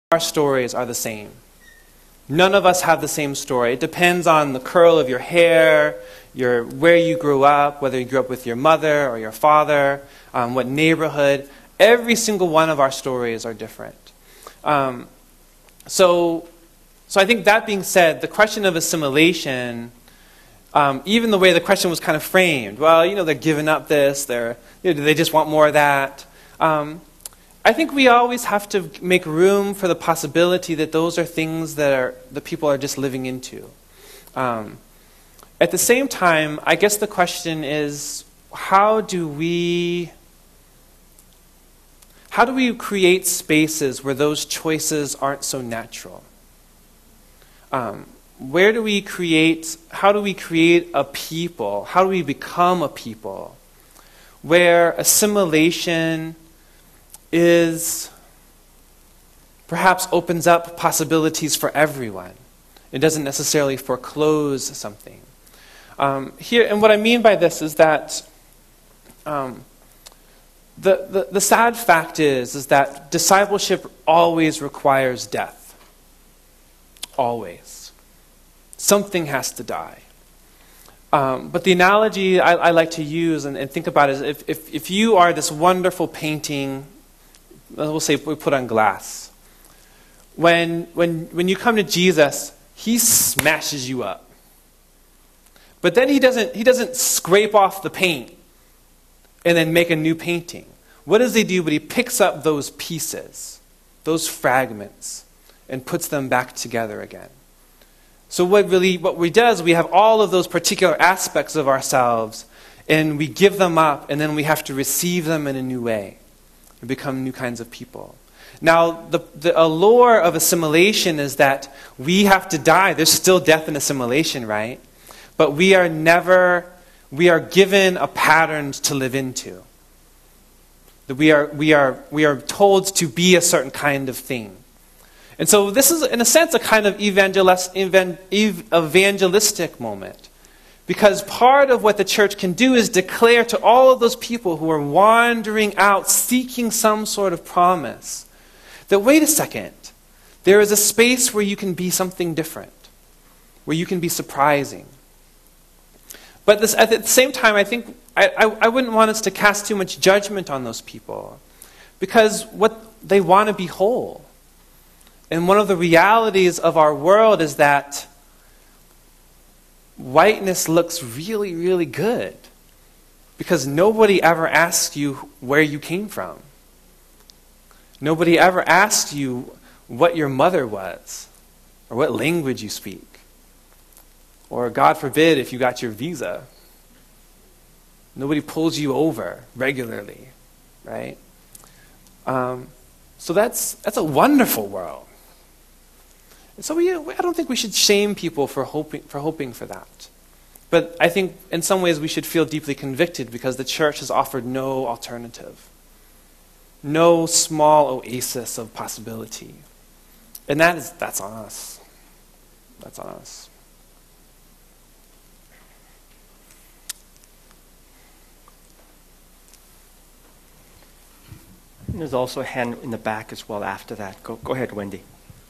our stories are the same. None of us have the same story. It depends on the curl of your hair, where you grew up, whether you grew up with your mother or your father, what neighborhood. Every single one of our stories are different. So I think that being said, the question of assimilation, even the way the question was kind of framed, well, they're giving up this, they just want more of that. I think we always have to make room for the possibility that those are things that the people are just living into. At the same time, I guess the question is, how do we create spaces where those choices aren't so natural? How do we create a people? How do we become a people where assimilation perhaps opens up possibilities for everyone? It doesn't necessarily foreclose something. And what I mean by this is that the sad fact is that discipleship always requires death. Always. Something has to die. But the analogy I like to use and think about is if you are this wonderful painting, we'll say we put on glass. When you come to Jesus, he smashes you up. But then he doesn't scrape off the paint and then make a new painting. What does he do? But he picks up those pieces, those fragments, and puts them back together again. So what we do is we have all of those particular aspects of ourselves, and we give them up, and then we have to receive them in a new way and become new kinds of people. Now, the allure of assimilation is that we have to die. There's still death in assimilation, right? But we are given a pattern to live into. That we are told to be a certain kind of thing. And so this is, in a sense, a kind of evangelistic moment. Because part of what the church can do is declare to all of those people who are wandering out, seeking some sort of promise, that wait a second, there is a space where you can be something different, where you can be surprising. But at the same time, I think I wouldn't want us to cast too much judgment on those people, because what they want to be whole. And one of the realities of our world is that whiteness looks really, really good, because nobody ever asked you where you came from. Nobody ever asked you what your mother was, or what language you speak. Or, God forbid, if you got your visa. Nobody pulls you over regularly, right? So that's a wonderful world. And so I don't think we should shame people for hoping for that. But I think in some ways we should feel deeply convicted because the church has offered no alternative. No small oasis of possibility. And that's on us. That's on us. And there's also a hand in the back as well after that. Go ahead, Wendy.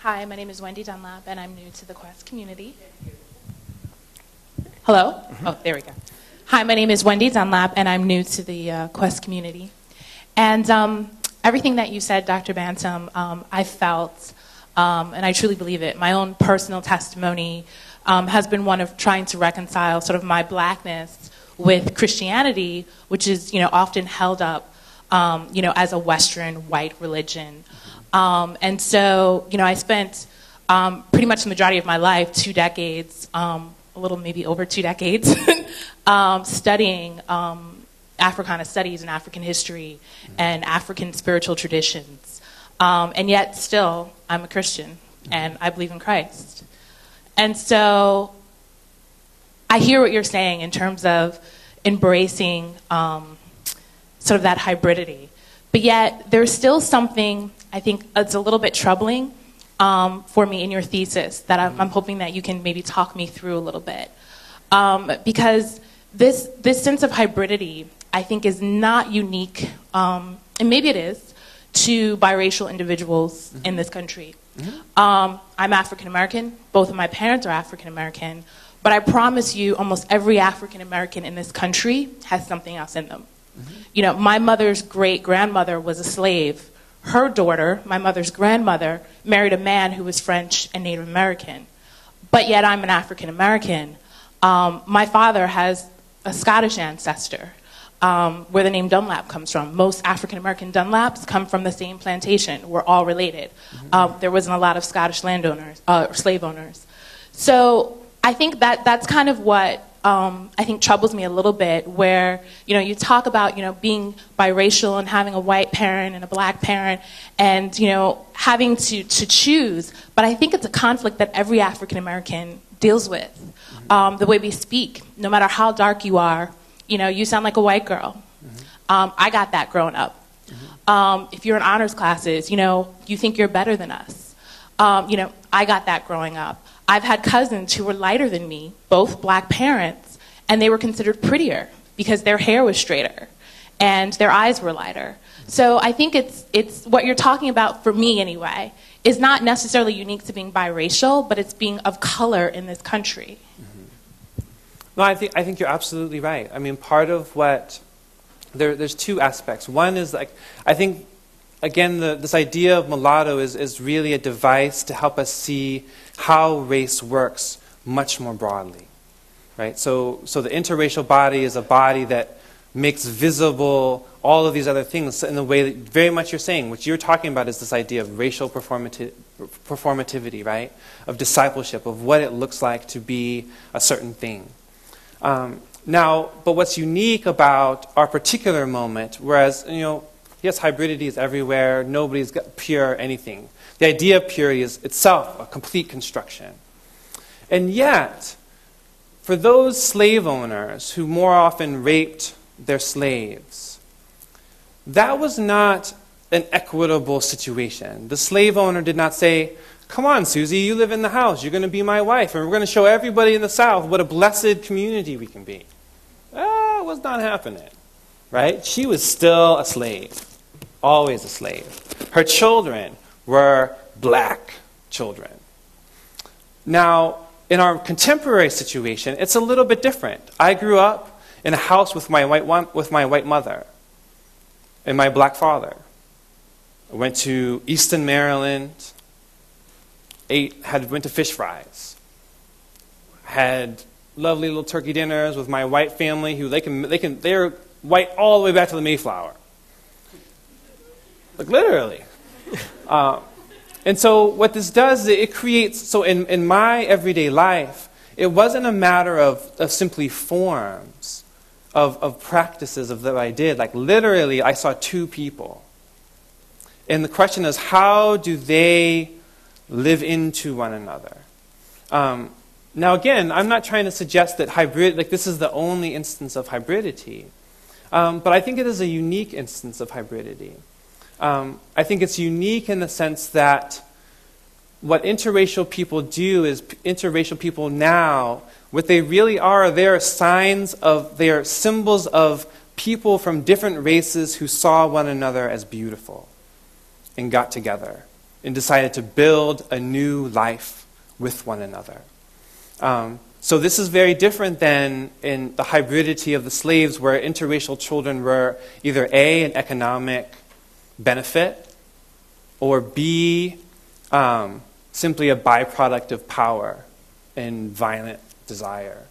Hi, my name is Wendy Dunlap, and I'm new to the Quest community. Hello? Mm-hmm. Oh, there we go. Hi, my name is Wendy Dunlap, and I'm new to the Quest community. And everything that you said, Dr. Bantom, I felt, and I truly believe it. My own personal testimony has been one of trying to reconcile sort of my blackness with Christianity, which is, often held up as a Western white religion. And so, I spent pretty much the majority of my life, 2 decades, a little maybe over 2 decades, studying Africana studies and African history and African spiritual traditions. And yet still, I'm a Christian and I believe in Christ. And so I hear what you're saying in terms of embracing sort of that hybridity. But yet, there's still something, I think, it's a little bit troubling for me in your thesis that I'm hoping that you can maybe talk me through a little bit. Because this sense of hybridity, I think, is not unique, and maybe it is, to biracial individuals in this country. I'm African American. Both of my parents are African American. But I promise you, almost every African American in this country has something else in them. You know, my mother's great-grandmother was a slave. Her daughter, my mother's grandmother, married a man who was French and Native American. But yet I'm an African American. My father has a Scottish ancestor, where the name Dunlap comes from. Most African American Dunlaps come from the same plantation. We're all related. There wasn't a lot of Scottish landowners, slave owners. So I think that's kind of what I think troubles me a little bit, where you talk about being biracial and having a white parent and a black parent, and having to choose. But I think it's a conflict that every African American deals with. The way we speak, no matter how dark you are, you sound like a white girl. I got that growing up. If you're in honors classes, you think you're better than us. I got that growing up. I've had cousins who were lighter than me, both black parents, and they were considered prettier because their hair was straighter and their eyes were lighter. So I think it's what you're talking about, for me anyway, is not necessarily unique to being biracial, but it's being of color in this country. No, I think you're absolutely right. I mean, part of what there's two aspects. One is I think again this idea of mulatto is really a device to help us see how race works much more broadly, right? So the interracial body is a body that makes visible all of these other things in the way that very much you're saying. What you're talking about is this idea of racial performativity, right? Of discipleship, of what it looks like to be a certain thing. Now, but what's unique about our particular moment, whereas, yes, hybridity is everywhere, nobody's got pure anything. The idea of purity is itself a complete construction. And yet, for those slave owners who more often raped their slaves, that was not an equitable situation. The slave owner did not say, "Come on, Susie, you live in the house. You're going to be my wife, and we're going to show everybody in the South what a blessed community we can be." It was not happening, right? She was still a slave, always a slave. Her children were black children. Now, in our contemporary situation, it's a little bit different. I grew up in a house with my white mother and my black father. I went to Easton, Maryland. Went to fish fries, had lovely little turkey dinners with my white family who they're white all the way back to the Mayflower, like literally. And so what this does is it creates, so in my everyday life, it wasn't a matter of simply forms of practices of that I did. Like literally, I saw two people, and the question is, how do they live into one another? Now again, I'm not trying to suggest that this is the only instance of hybridity, but I think it is a unique instance of hybridity. I think it's unique in the sense that what interracial people do is interracial people now, what they really are, they are symbols of people from different races who saw one another as beautiful and got together and decided to build a new life with one another. So this is very different than in the hybridity of the slaves, where interracial children were either A, an economic benefit, or B, simply a byproduct of power and violent desire.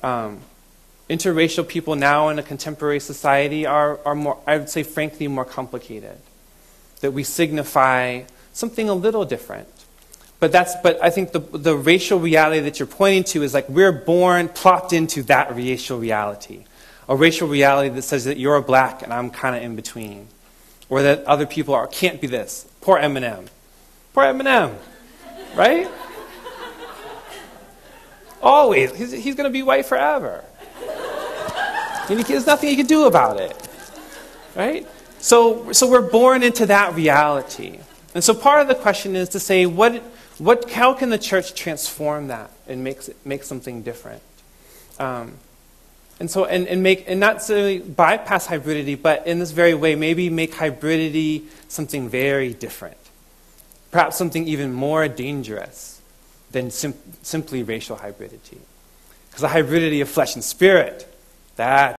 Interracial people now in a contemporary society are more, I would say, frankly, more complicated. That we signify something a little different. But I think the racial reality that you're pointing to is like we're born, plopped into that racial reality. A racial reality that says that you're black and I'm kind of in between. Or that other people can't be this. Poor Eminem. Poor Eminem. Right? Always. He's going to be white forever. And there's nothing you can do about it. Right? So we're born into that reality. And so part of the question is to say, how can the church transform that and make something different? And so, and not necessarily bypass hybridity, but in this very way, maybe make hybridity something very different. Perhaps something even more dangerous than simply racial hybridity. Because the hybridity of flesh and spirit, that